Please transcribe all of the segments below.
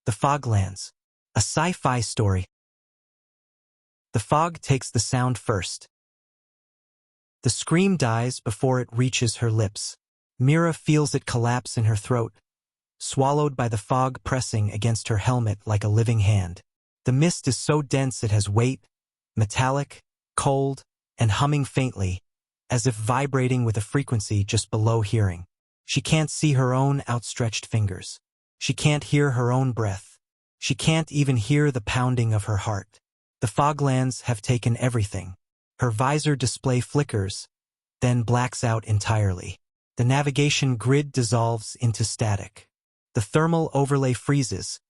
The Foglands. A sci-fi story. The fog takes the sound first. The scream dies before it reaches her lips. Mira feels it collapse in her throat, swallowed by the fog pressing against her helmet like a living hand. The mist is so dense it has weight, metallic, cold, and humming faintly, as if vibrating with a frequency just below hearing. She can't see her own outstretched fingers. She can't hear her own breath. She can't even hear the pounding of her heart. The Foglands have taken everything. Her visor display flickers, then blacks out entirely. The navigation grid dissolves into static. The thermal overlay freezes,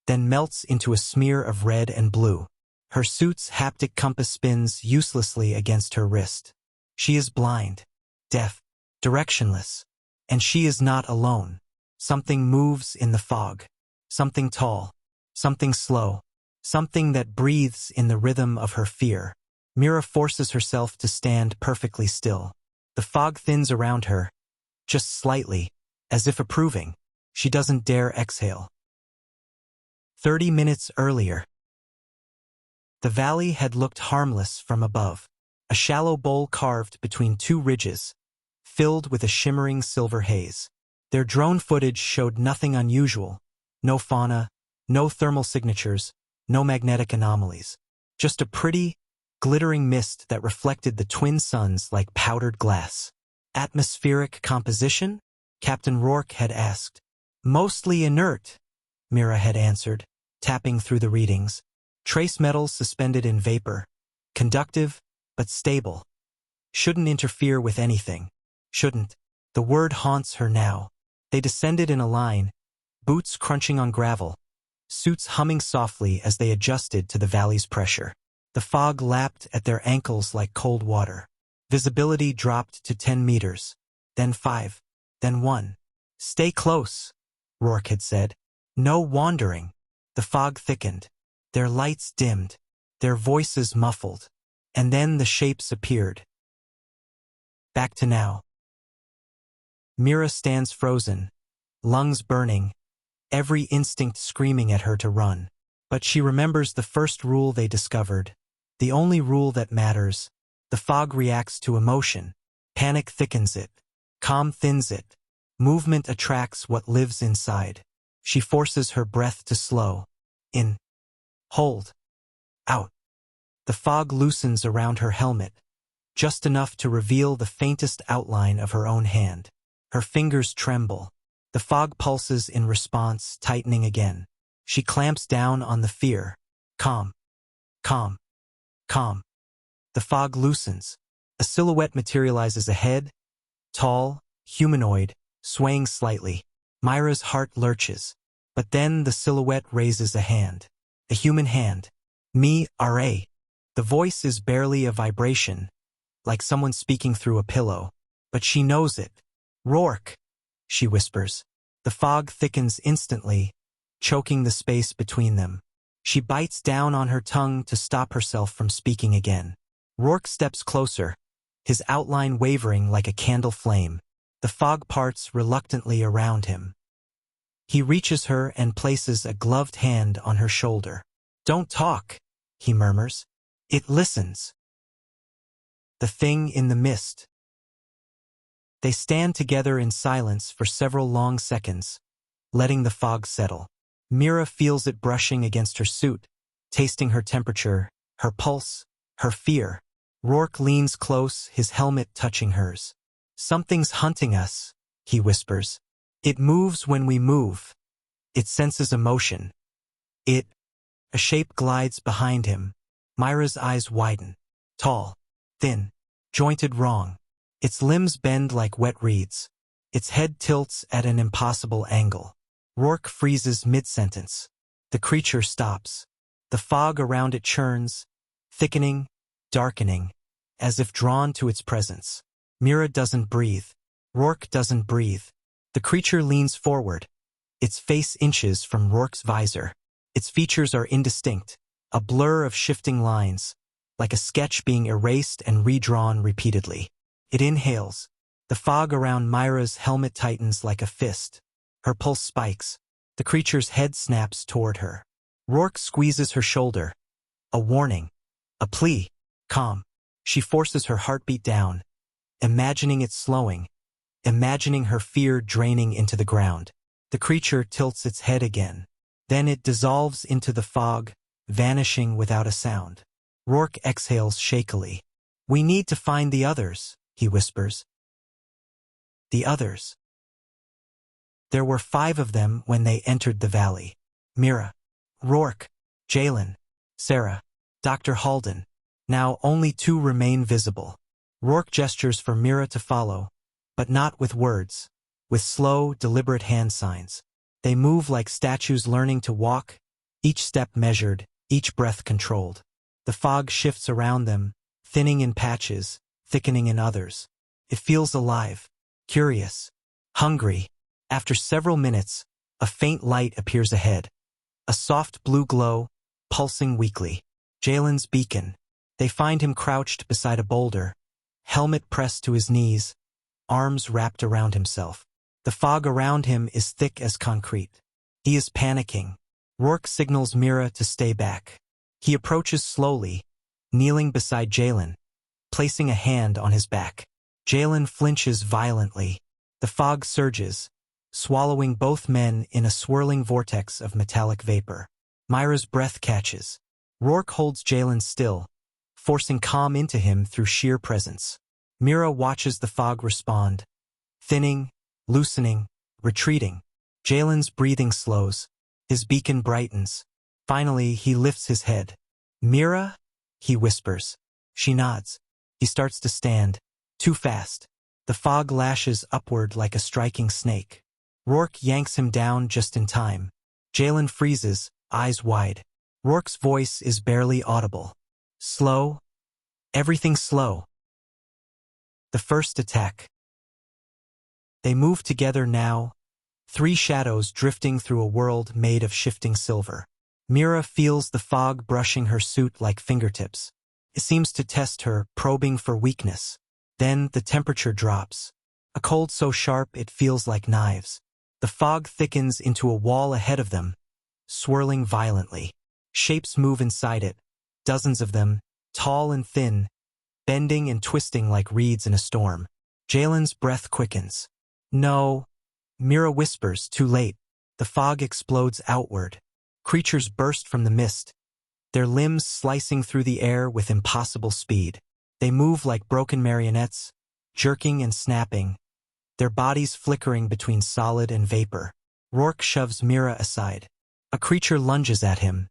then melts into a smear of red and blue. Her suit's haptic compass spins uselessly against her wrist. She is blind, deaf, directionless, and she is not alone. Something moves in the fog. Something tall, something slow, something that breathes in the rhythm of her fear. Mira forces herself to stand perfectly still. The fog thins around her, just slightly, as if approving. She doesn't dare exhale. 30 minutes earlier. The valley had looked harmless from above. A shallow bowl carved between two ridges, filled with a shimmering silver haze. Their drone footage showed nothing unusual. No fauna, no thermal signatures, no magnetic anomalies. Just a pretty, glittering mist that reflected the twin suns like powdered glass. Atmospheric composition? Captain Rourke had asked. Mostly inert, Mira had answered, tapping through the readings. Trace metals suspended in vapor. Conductive, but stable. Shouldn't interfere with anything. Shouldn't. The word haunts her now. They descended in a line, boots crunching on gravel, suits humming softly as they adjusted to the valley's pressure. The fog lapped at their ankles like cold water. Visibility dropped to 10 meters, then 5, then 1. Stay close, Rourke had said. No wandering. The fog thickened. Their lights dimmed, their voices muffled, and then the shapes appeared. Back to now. Mira stands frozen, lungs burning, every instinct screaming at her to run. But she remembers the first rule they discovered, the only rule that matters. The fog reacts to emotion. Panic thickens it. Calm thins it. Movement attracts what lives inside. She forces her breath to slow. In. Hold. Out. The fog loosens around her helmet, just enough to reveal the faintest outline of her own hand. Her fingers tremble. The fog pulses in response, tightening again. She clamps down on the fear. Calm. Calm. Calm. The fog loosens. A silhouette materializes ahead, tall, humanoid, swaying slightly. Myra's heart lurches. But then the silhouette raises a hand. A human hand. Me-R-A. The voice is barely a vibration, like someone speaking through a pillow. But she knows it. Rourke, she whispers. The fog thickens instantly, choking the space between them. She bites down on her tongue to stop herself from speaking again. Rourke steps closer, his outline wavering like a candle flame. The fog parts reluctantly around him. He reaches her and places a gloved hand on her shoulder. Don't talk, he murmurs. It listens. The thing in the mist. They stand together in silence for several long seconds, letting the fog settle. Mira feels it brushing against her suit, tasting her temperature, her pulse, her fear. Rourke leans close, his helmet touching hers. Something's hunting us, he whispers. It moves when we move. It senses emotion. A shape glides behind him. Myra's eyes widen. Tall, thin, jointed wrong. Its limbs bend like wet reeds. Its head tilts at an impossible angle. Rourke freezes mid-sentence. The creature stops. The fog around it churns, thickening, darkening, as if drawn to its presence. Mira doesn't breathe. Rourke doesn't breathe. The creature leans forward. Its face inches from Rourke's visor. Its features are indistinct, a blur of shifting lines, like a sketch being erased and redrawn repeatedly. It inhales. The fog around Myra's helmet tightens like a fist. Her pulse spikes. The creature's head snaps toward her. Rourke squeezes her shoulder. A warning. A plea. Calm. She forces her heartbeat down, imagining it slowing, imagining her fear draining into the ground. The creature tilts its head again. Then it dissolves into the fog, vanishing without a sound. Rourke exhales shakily. "We need to find the others," he whispers. The others. There were 5 of them when they entered the valley. Mira, Rourke, Jalen, Sarah, Dr. Halden. Now only 2 remain visible. Rourke gestures for Mira to follow, but not with words, with slow, deliberate hand signs. They move like statues learning to walk, each step measured, each breath controlled. The fog shifts around them, thinning in patches, thickening in others. It feels alive, curious, hungry. After several minutes, a faint light appears ahead. A soft blue glow, pulsing weakly. Jalen's beacon. They find him crouched beside a boulder, helmet pressed to his knees, arms wrapped around himself. The fog around him is thick as concrete. He is panicking. Rourke signals Mira to stay back. He approaches slowly, kneeling beside Jalen, placing a hand on his back. Jalen flinches violently. The fog surges, swallowing both men in a swirling vortex of metallic vapor. Myra's breath catches. Rourke holds Jalen still, forcing calm into him through sheer presence. Mira watches the fog respond, thinning, loosening, retreating. Jalen's breathing slows. His beacon brightens. Finally, he lifts his head. "Mira?" he whispers. She nods. He starts to stand. Too fast. The fog lashes upward like a striking snake. Rourke yanks him down just in time. Jalen freezes, eyes wide. Rourke's voice is barely audible. "Slow. Everything slow." The first attack. They move together now, 3 shadows drifting through a world made of shifting silver. Mira feels the fog brushing her suit like fingertips. It seems to test her, probing for weakness. Then the temperature drops. A cold so sharp it feels like knives. The fog thickens into a wall ahead of them, swirling violently. Shapes move inside it, dozens of them, tall and thin, bending and twisting like reeds in a storm. Jalen's breath quickens. "No," Mira whispers, too late. The fog explodes outward. Creatures burst from the mist, their limbs slicing through the air with impossible speed. They move like broken marionettes, jerking and snapping, their bodies flickering between solid and vapor. Rourke shoves Mira aside. A creature lunges at him,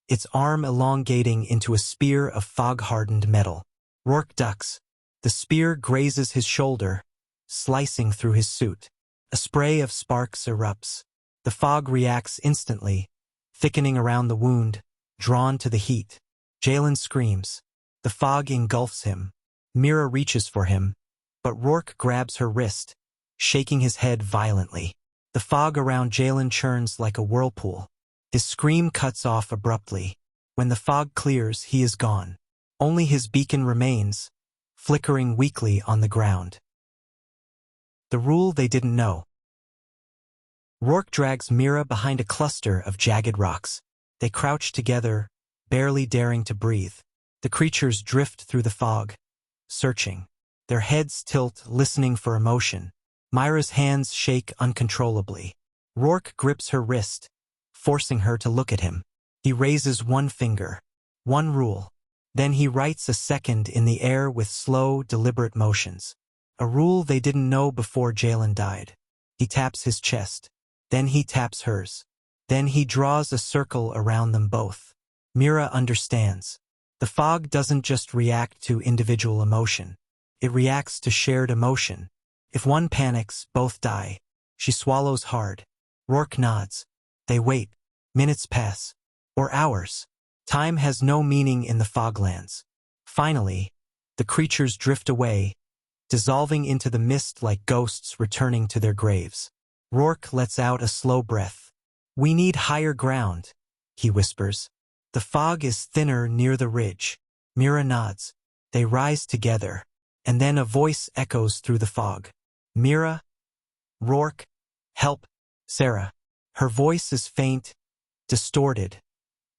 its arm elongating into a spear of fog-hardened metal. Rourke ducks. The spear grazes his shoulder, slicing through his suit. A spray of sparks erupts. The fog reacts instantly, thickening around the wound, drawn to the heat. Jalen screams. The fog engulfs him. Mira reaches for him, but Rourke grabs her wrist, shaking his head violently. The fog around Jalen churns like a whirlpool. His scream cuts off abruptly. When the fog clears, he is gone. Only his beacon remains, flickering weakly on the ground. The rule they didn't know. Rourke drags Mira behind a cluster of jagged rocks. They crouch together, barely daring to breathe. The creatures drift through the fog, searching. Their heads tilt, listening for emotion. Myra's hands shake uncontrollably. Rourke grips her wrist, forcing her to look at him. He raises one finger. One rule. Then he writes a second in the air with slow, deliberate motions. A rule they didn't know before Jalen died. He taps his chest. Then he taps hers. Then he draws a circle around them both. Mira understands. The fog doesn't just react to individual emotion. It reacts to shared emotion. If one panics, both die. She swallows hard. Rourke nods. They wait. Minutes pass. Or hours. Time has no meaning in the Foglands. Finally, the creatures drift away, dissolving into the mist like ghosts returning to their graves. Rourke lets out a slow breath. "We need higher ground," he whispers. "The fog is thinner near the ridge." Mira nods. They rise together, and then a voice echoes through the fog. "Mira? Rourke? Help? Sarah?" Her voice is faint, distorted,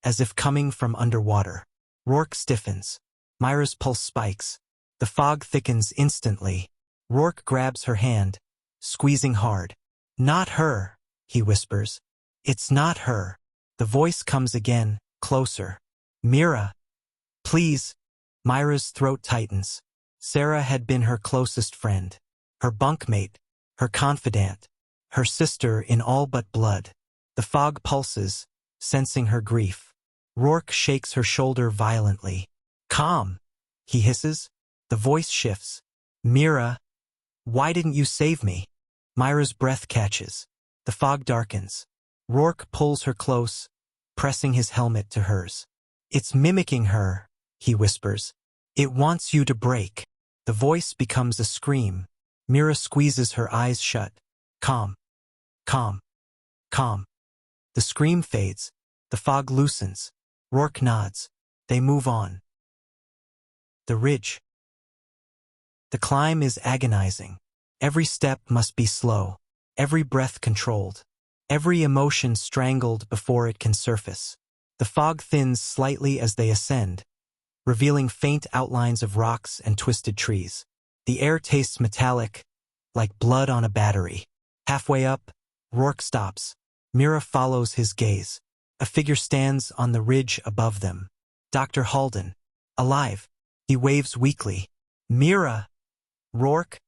as if coming from underwater. Rourke stiffens. Myra's pulse spikes. The fog thickens instantly. Rourke grabs her hand, squeezing hard. "Not her," he whispers. "It's not her." The voice comes again, closer. "Mira, please." Myra's throat tightens. Sarah had been her closest friend, her bunkmate, her confidant, her sister in all but blood. The fog pulses, sensing her grief. Rourke shakes her shoulder violently. "Calm," he hisses. The voice shifts. "Mira, why didn't you save me?" Myra's breath catches. The fog darkens. Rourke pulls her close, pressing his helmet to hers. "It's mimicking her," he whispers. "It wants you to break." The voice becomes a scream. Mira squeezes her eyes shut. "Calm. Calm. Calm." The scream fades. The fog loosens. Rourke nods. They move on. The ridge. The climb is agonizing. Every step must be slow. Every breath controlled. Every emotion strangled before it can surface. The fog thins slightly as they ascend, revealing faint outlines of rocks and twisted trees. The air tastes metallic, like blood on a battery. Halfway up, Rourke stops. Mira follows his gaze. A figure stands on the ridge above them. Dr. Halden. Alive. He waves weakly. "Mira!" "Rourke?"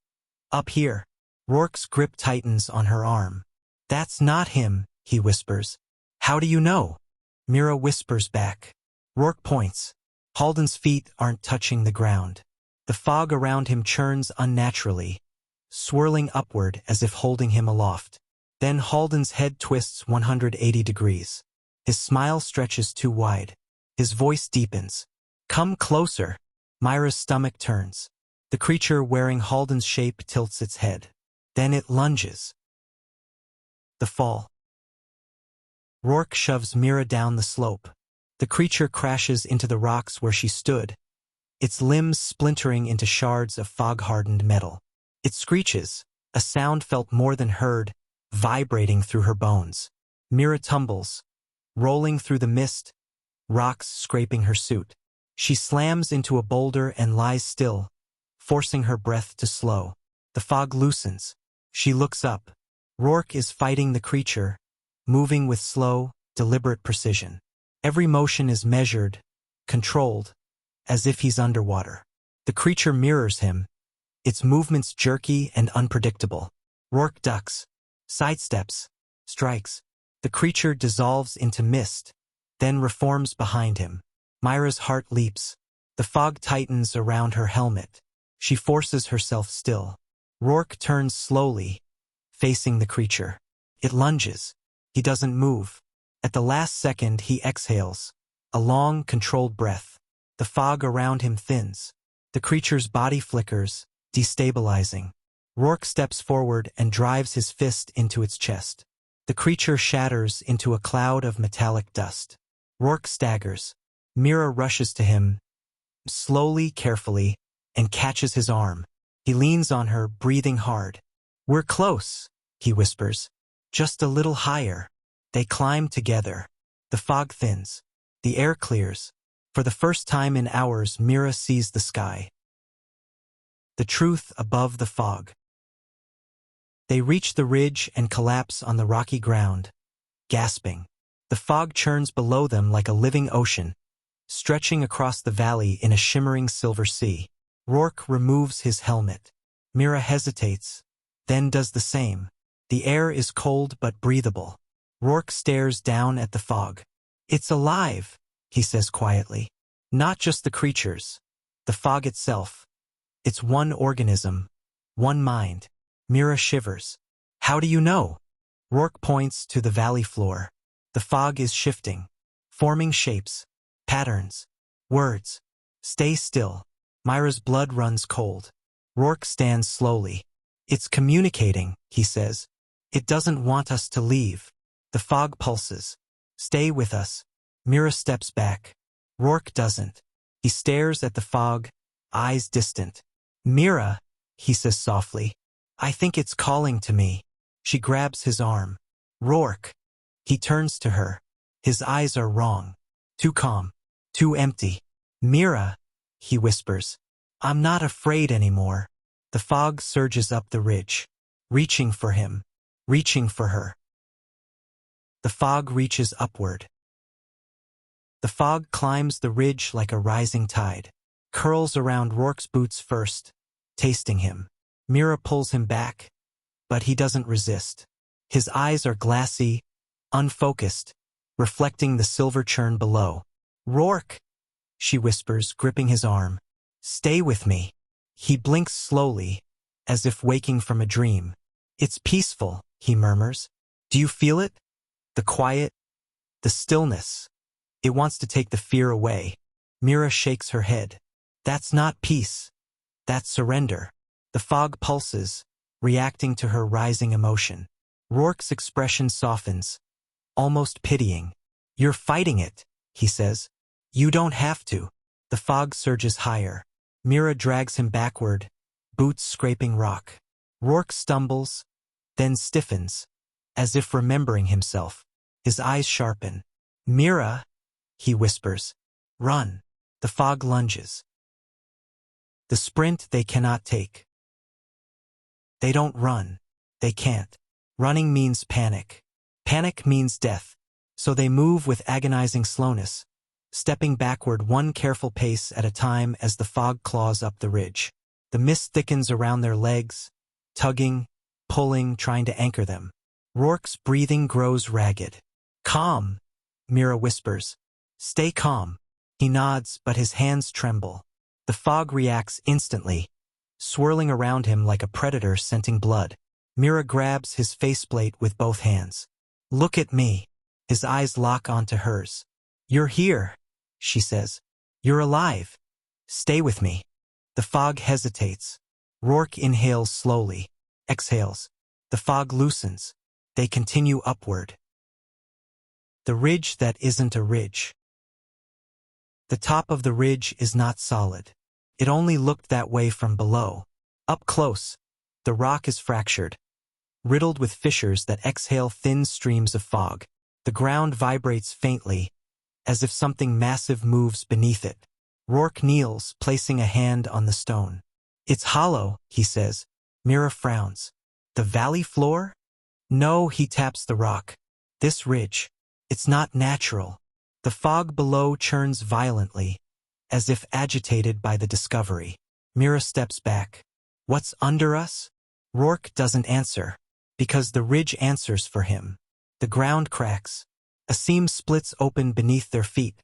"Up here." Rourke's grip tightens on her arm. "That's not him," he whispers. "How do you know?" Mira whispers back. Rourke points. Halden's feet aren't touching the ground. The fog around him churns unnaturally, swirling upward as if holding him aloft. Then Halden's head twists 180 degrees. His smile stretches too wide. His voice deepens. "Come closer." Myra's stomach turns. The creature wearing Halden's shape tilts its head. Then it lunges. The fall. Rourke shoves Mira down the slope. The creature crashes into the rocks where she stood, its limbs splintering into shards of fog-hardened metal. It screeches, a sound felt more than heard, vibrating through her bones. Mira tumbles, rolling through the mist, rocks scraping her suit. She slams into a boulder and lies still, forcing her breath to slow. The fog loosens. She looks up. Rourke is fighting the creature, moving with slow, deliberate precision. Every motion is measured, controlled, as if he's underwater. The creature mirrors him, its movements jerky and unpredictable. Rourke ducks, sidesteps, strikes. The creature dissolves into mist, then reforms behind him. Myra's heart leaps. The fog tightens around her helmet. She forces herself still. Rourke turns slowly, facing the creature. It lunges. He doesn't move. At the last second, he exhales, a long, controlled breath. The fog around him thins. The creature's body flickers, destabilizing. Rourke steps forward and drives his fist into its chest. The creature shatters into a cloud of metallic dust. Rourke staggers. Mira rushes to him, slowly, carefully, and catches his arm. He leans on her, breathing hard. "We're close," he whispers. "Just a little higher." They climb together. The fog thins. The air clears. For the first time in hours, Mira sees the sky. The truth above the fog. They reach the ridge and collapse on the rocky ground, gasping. The fog churns below them like a living ocean, stretching across the valley in a shimmering silver sea. Rourke removes his helmet. Mira hesitates, then does the same. The air is cold but breathable. Rourke stares down at the fog. "It's alive," he says quietly. "Not just the creatures. The fog itself. It's one organism, one mind." Mira shivers. "How do you know?" Rourke points to the valley floor. The fog is shifting, forming shapes, patterns, words. "Stay still." Myra's blood runs cold. Rourke stands slowly. "It's communicating," he says. "It doesn't want us to leave." The fog pulses. "Stay with us." Mira steps back. Rourke doesn't. He stares at the fog, eyes distant. "Mira," he says softly. "I think it's calling to me." She grabs his arm. "Rourke." He turns to her. His eyes are wrong. Too calm. Too empty. Mira, he whispers. I'm not afraid anymore. The fog surges up the ridge. Reaching for him. Reaching for her. The fog reaches upward. The fog climbs the ridge like a rising tide. Curls around Rourke's boots first, tasting him. Mira pulls him back, but he doesn't resist. His eyes are glassy, unfocused, reflecting the silver churn below. Rourke, she whispers, gripping his arm. Stay with me. He blinks slowly, as if waking from a dream. It's peaceful, he murmurs. Do you feel it? The quiet, the stillness. It wants to take the fear away. Mira shakes her head. That's not peace. That's surrender. The fog pulses, reacting to her rising emotion. Rourke's expression softens, almost pitying. You're fighting it, he says. You don't have to. The fog surges higher. Mira drags him backward, boots scraping rock. Rourke stumbles, then stiffens, as if remembering himself. His eyes sharpen. Mira, he whispers. Run. The fog lunges. The sprint they cannot take. They don't run. They can't. Running means panic. Panic means death. So they move with agonizing slowness, stepping backward one careful pace at a time as the fog claws up the ridge. The mist thickens around their legs, tugging, pulling, trying to anchor them. Rourke's breathing grows ragged. Calm, Mira whispers. Stay calm. He nods, but his hands tremble. The fog reacts instantly, swirling around him like a predator scenting blood. Mira grabs his faceplate with both hands. Look at me. His eyes lock onto hers. You're here, she says. You're alive. Stay with me. The fog hesitates. Rourke inhales slowly, exhales. The fog loosens. They continue upward. The ridge that isn't a ridge. The top of the ridge is not solid. It only looked that way from below. Up close, the rock is fractured, riddled with fissures that exhale thin streams of fog. The ground vibrates faintly, as if something massive moves beneath it. Rourke kneels, placing a hand on the stone. It's hollow, he says. Mira frowns. The valley floor? No, he taps the rock. This ridge. It's not natural. The fog below churns violently, as if agitated by the discovery. Mira steps back. What's under us? Rourke doesn't answer, because the ridge answers for him. The ground cracks. A seam splits open beneath their feet,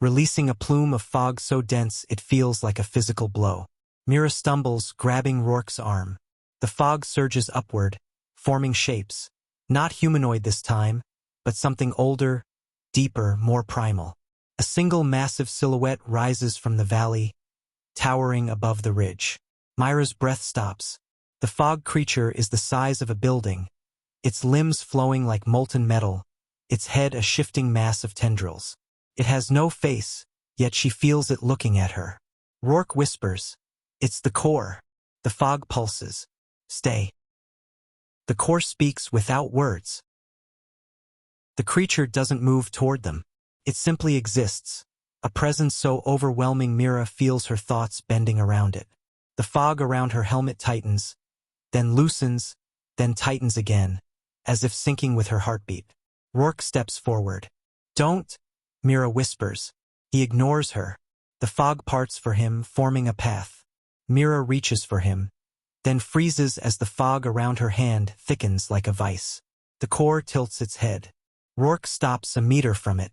releasing a plume of fog so dense it feels like a physical blow. Mira stumbles, grabbing Rourke's arm. The fog surges upward, forming shapes. Not humanoid this time, but something older, deeper, more primal. A single massive silhouette rises from the valley, towering above the ridge. Mira's breath stops. The fog creature is the size of a building, its limbs flowing like molten metal, its head a shifting mass of tendrils. It has no face, yet she feels it looking at her. Rourke whispers, "It's the core." The fog pulses. "Stay." The core speaks without words. The creature doesn't move toward them. It simply exists, a presence so overwhelming Mira feels her thoughts bending around it. The fog around her helmet tightens, then loosens, then tightens again, as if syncing with her heartbeat. Rourke steps forward. "Don't," Mira whispers. He ignores her. The fog parts for him, forming a path. Mira reaches for him, then freezes as the fog around her hand thickens like a vice. The core tilts its head. Rourke stops a meter from it.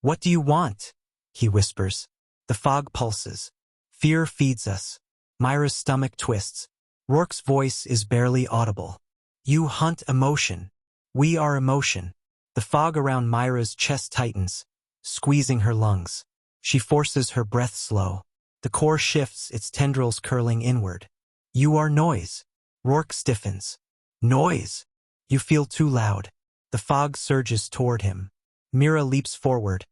"What do you want?" he whispers. The fog pulses. "Fear feeds us." Mira's stomach twists. Rourke's voice is barely audible. "You hunt emotion. We are emotion." The fog around Mira's chest tightens, squeezing her lungs. She forces her breath slow. The core shifts, its tendrils curling inward. "You are noise." Rourke stiffens. "Noise? You feel too loud." The fog surges toward him. Mira leaps forward,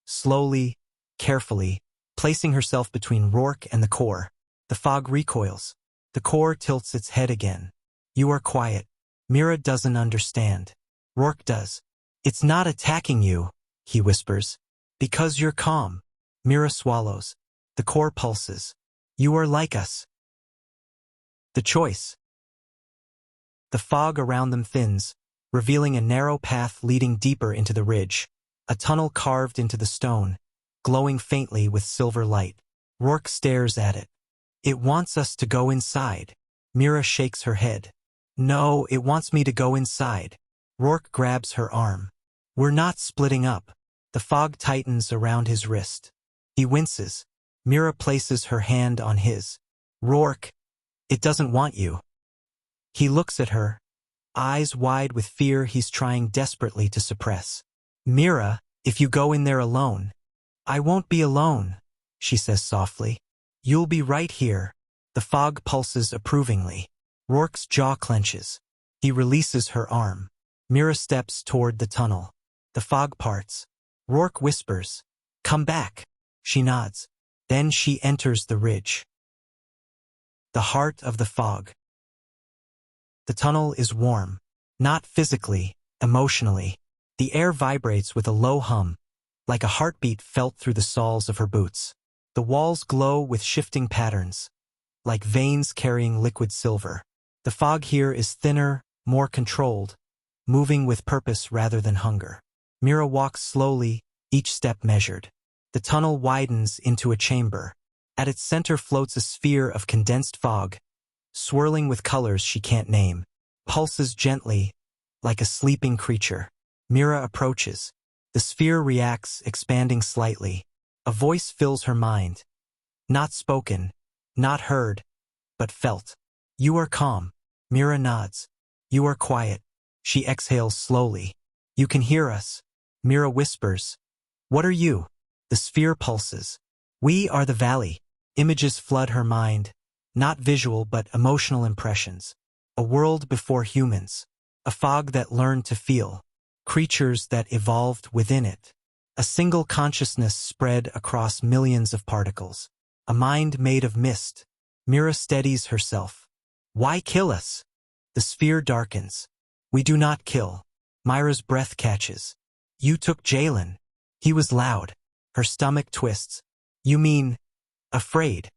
slowly, carefully, placing herself between Rourke and the core. The fog recoils. The core tilts its head again. "You are quiet." Mira doesn't understand. Rourke does. It's not attacking you, he whispers. Because you're calm. Mira swallows. The core pulses. You are like us. The choice. The fog around them thins, revealing a narrow path leading deeper into the ridge, a tunnel carved into the stone, glowing faintly with silver light. Rourke stares at it. It wants us to go inside. Mira shakes her head. No, it wants me to go inside. Rourke grabs her arm. We're not splitting up. The fog tightens around his wrist. He winces. Mira places her hand on his. Rourke, it doesn't want you. He looks at her, eyes wide with fear he's trying desperately to suppress. Mira, if you go in there alone. I won't be alone, she says softly. You'll be right here. The fog pulses approvingly. Rourke's jaw clenches. He releases her arm. Mira steps toward the tunnel. The fog parts. Rourke whispers, "Come back." She nods. Then she enters the ridge. The heart of the fog. The tunnel is warm. Not physically, emotionally. The air vibrates with a low hum, like a heartbeat felt through the soles of her boots. The walls glow with shifting patterns, like veins carrying liquid silver. The fog here is thinner, more controlled, moving with purpose rather than hunger. Mira walks slowly, each step measured. The tunnel widens into a chamber. At its center floats a sphere of condensed fog, swirling with colors she can't name. Pulses gently, like a sleeping creature. Mira approaches. The sphere reacts, expanding slightly. A voice fills her mind. Not spoken, not heard, but felt. You are calm. Mira nods. You are quiet. She exhales slowly. You can hear us. Mira whispers. What are you? The sphere pulses. We are the valley. Images flood her mind. Not visual but emotional impressions. A world before humans. A fog that learned to feel. Creatures that evolved within it. A single consciousness spread across millions of particles. A mind made of mist. Mira steadies herself. Why kill us? The sphere darkens. We do not kill. Mira's breath catches. You took Jalen. He was loud. Her stomach twists. You mean, afraid.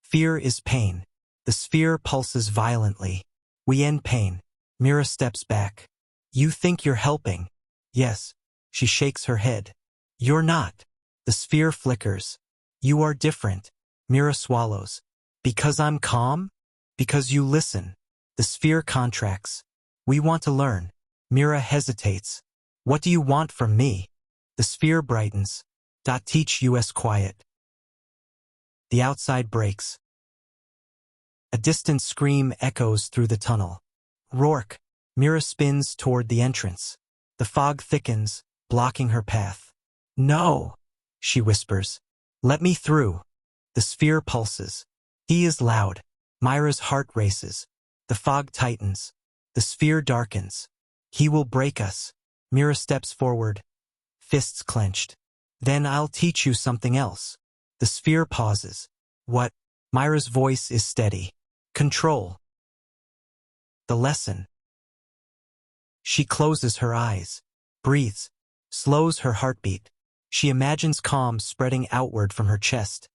Fear is pain. The sphere pulses violently. We end pain. Mira steps back. You think you're helping? Yes. She shakes her head. You're not. The sphere flickers. You are different. Mira swallows. Because I'm calm? Because you listen. The sphere contracts. We want to learn. Mira hesitates. What do you want from me? The sphere brightens. Teach us quiet. The outside breaks. A distant scream echoes through the tunnel. Rourke. Mira spins toward the entrance. The fog thickens, blocking her path. No, she whispers. Let me through. The sphere pulses. He is loud. Mira's heart races. The fog tightens. The sphere darkens. He will break us. Mira steps forward, fists clenched. Then I'll teach you something else. The sphere pauses. What? Mira's voice is steady. Control. The lesson. She closes her eyes, breathes, slows her heartbeat. She imagines calm spreading outward from her chest,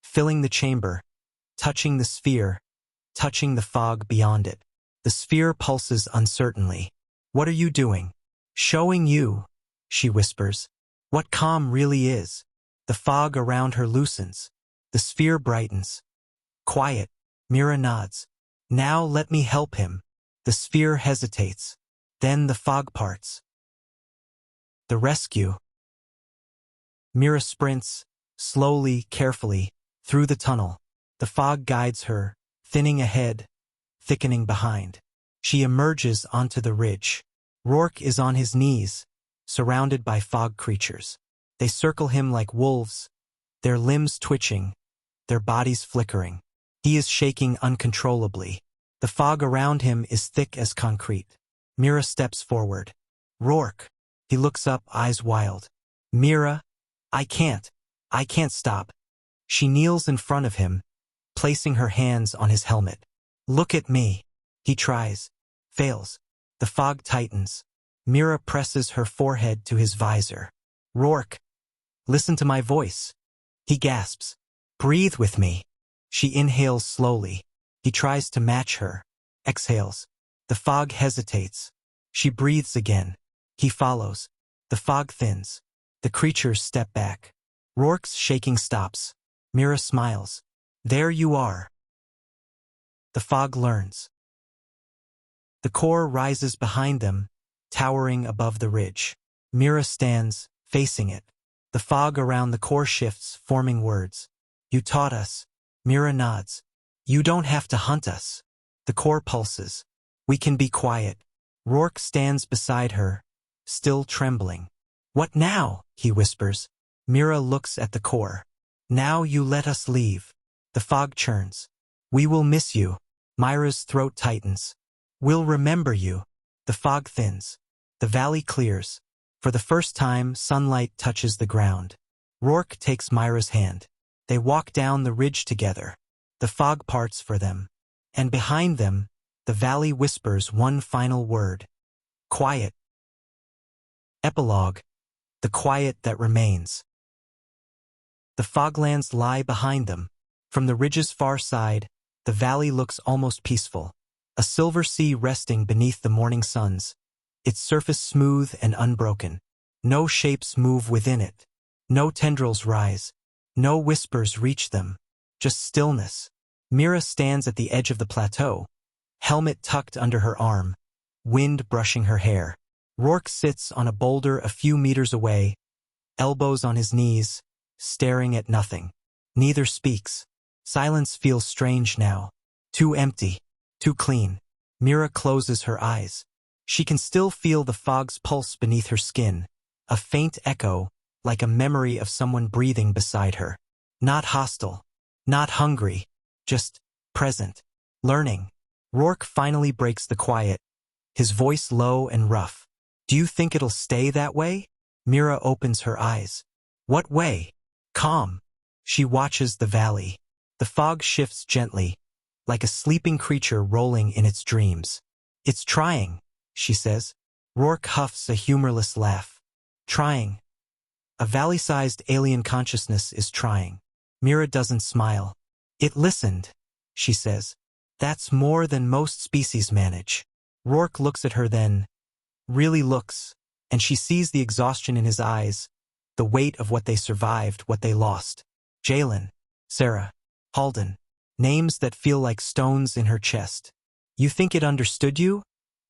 filling the chamber, touching the sphere, touching the fog beyond it. The sphere pulses uncertainly. What are you doing? Showing you, she whispers, what calm really is. The fog around her loosens. The sphere brightens. Quiet. Mira nods. Now let me help him. The sphere hesitates. Then the fog parts. The rescue. Mira sprints, slowly, carefully, through the tunnel. The fog guides her, thinning ahead, thickening behind. She emerges onto the ridge. Rourke is on his knees, surrounded by fog creatures. They circle him like wolves, their limbs twitching, their bodies flickering. He is shaking uncontrollably. The fog around him is thick as concrete. Mira steps forward. Rourke. He looks up, eyes wild. Mira, I can't stop. She kneels in front of him, placing her hands on his helmet. Look at me. He tries, fails. The fog tightens. Mira presses her forehead to his visor. Rourke, listen to my voice. He gasps. Breathe with me. She inhales slowly. He tries to match her. Exhales. The fog hesitates. She breathes again. He follows. The fog thins. The creatures step back. Rourke's shaking stops. Mira smiles. There you are. The fog learns. The core rises behind them, towering above the ridge. Mira stands, facing it. The fog around the core shifts, forming words. You taught us. Mira nods. You don't have to hunt us. The core pulses. We can be quiet. Rourke stands beside her, still trembling. What now? He whispers. Mira looks at the core. Now you let us leave. The fog churns. We will miss you. Myra's throat tightens. We'll remember you. The fog thins. The valley clears. For the first time, sunlight touches the ground. Rourke takes Myra's hand. They walk down the ridge together. The fog parts for them. And behind them, the valley whispers one final word. Quiet. Epilogue. The quiet that remains. The Foglands lie behind them. From the ridge's far side, the valley looks almost peaceful. A silver sea resting beneath the morning suns. Its surface smooth and unbroken. No shapes move within it. No tendrils rise. No whispers reach them. Just stillness. Mira stands at the edge of the plateau, helmet tucked under her arm, wind brushing her hair. Rourke sits on a boulder a few meters away, elbows on his knees, staring at nothing. Neither speaks. Silence feels strange now. Too empty. Too clean. Mira closes her eyes. She can still feel the fog's pulse beneath her skin, a faint echo, like a memory of someone breathing beside her. Not hostile. Not hungry. Just present. Learning. Rourke finally breaks the quiet, his voice low and rough. Do you think it'll stay that way? Mira opens her eyes. What way? Calm. She watches the valley. The fog shifts gently, like a sleeping creature rolling in its dreams. It's trying, she says. Rourke huffs a humorless laugh. Trying. A valley-sized alien consciousness is trying. Mira doesn't smile. It listened, she says. That's more than most species manage. Rourke looks at her then, really looks, and she sees the exhaustion in his eyes, the weight of what they survived, what they lost. Jalen, Sarah, Halden, names that feel like stones in her chest. You think it understood you?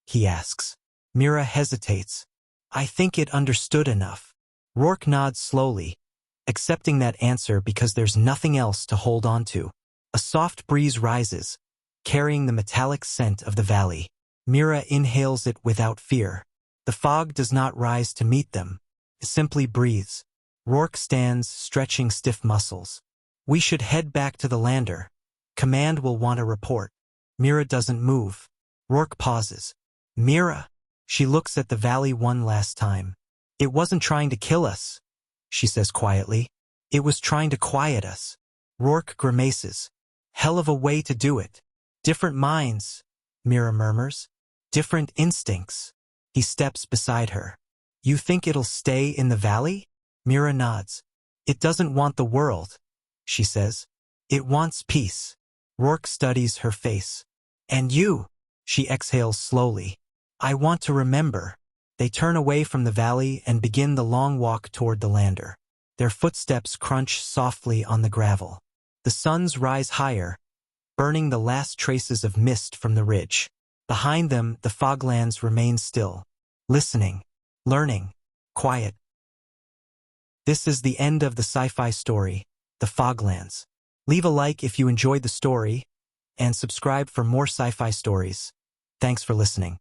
He asks. Mira hesitates. I think it understood enough. Rourke nods slowly, accepting that answer because there's nothing else to hold on to. A soft breeze rises, carrying the metallic scent of the valley. Mira inhales it without fear. The fog does not rise to meet them. It simply breathes. Rourke stands, stretching stiff muscles. We should head back to the lander. Command will want a report. Mira doesn't move. Rourke pauses. Mira. She looks at the valley one last time. It wasn't trying to kill us, she says quietly. It was trying to quiet us. Rourke grimaces. Hell of a way to do it. Different minds, Mira murmurs. Different instincts. He steps beside her. You think it'll stay in the valley? Mira nods. It doesn't want the world, she says. It wants peace. Rourke studies her face. And you, she exhales slowly. I want to remember. They turn away from the valley and begin the long walk toward the lander. Their footsteps crunch softly on the gravel. The suns rise higher, burning the last traces of mist from the ridge. Behind them, the Foglands remain still, listening, learning, quiet. This is the end of the sci-fi story, The Foglands. Leave a like if you enjoyed the story, and subscribe for more sci-fi stories. Thanks for listening.